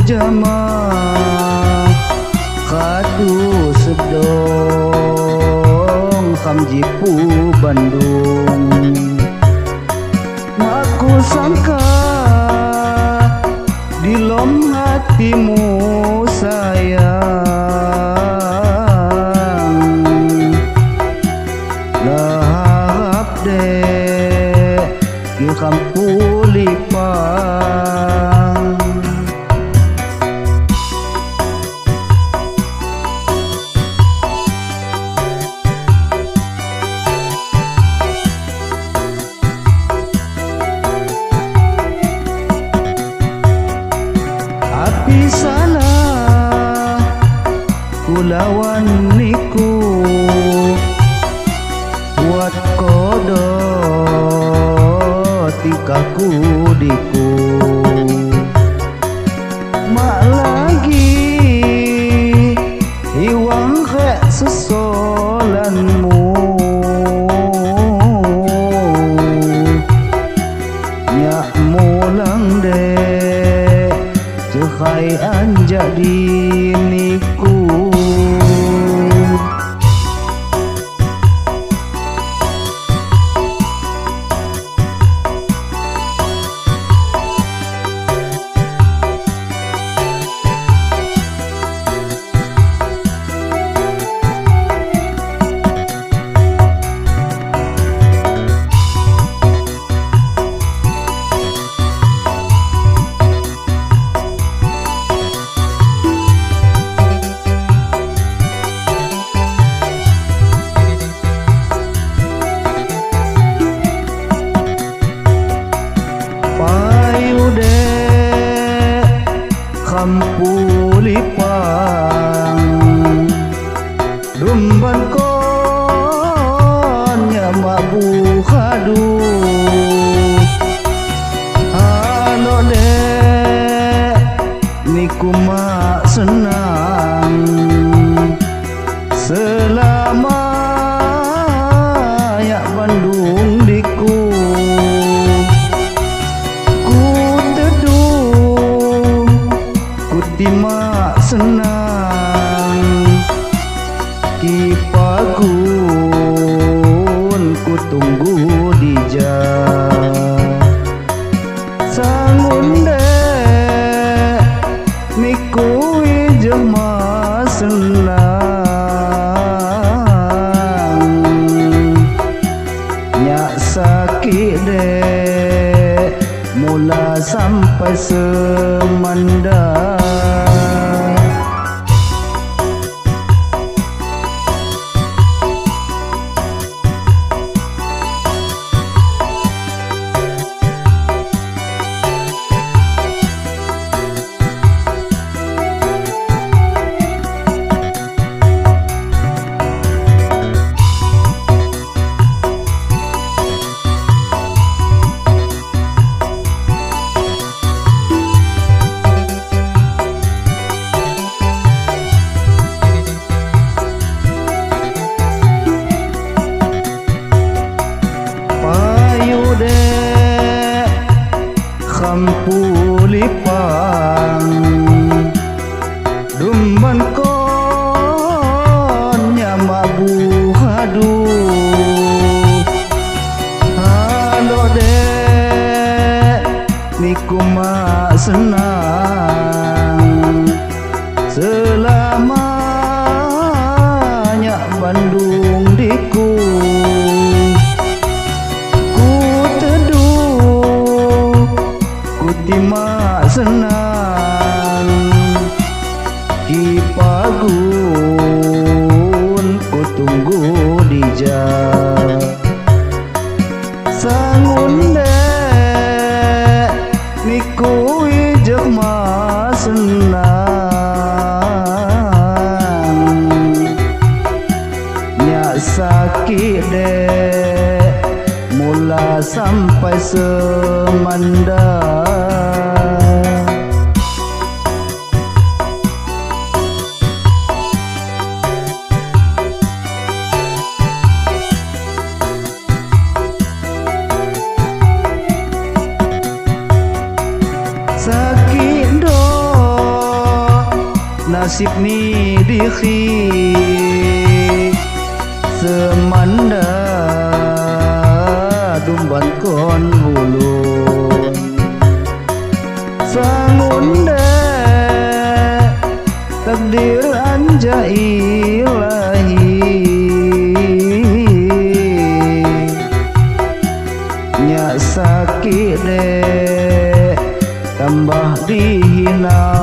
jama kadu sedong kamjipu Bandung. Maku sangka di lom hatimu sayang, lahap dek di Kampulipang. Api salah kulawan niku buat kodo tikaku diku. Mak lagi hiwang rek sesolanmu, nyak mulang dek cekai anjak diniku. Kampulipang dumban konnya mabu hadu. Halo dek niku mak senang selama ya Bandung diku. Mak senang kipagun ku tunggu di jam sangun dek niku ijema senang nyak sakit dek mula sampai semandang. nasib ni dikhi semanda dumban kon ulun sangunda takdir anja ilahi nya sakit tambah dihina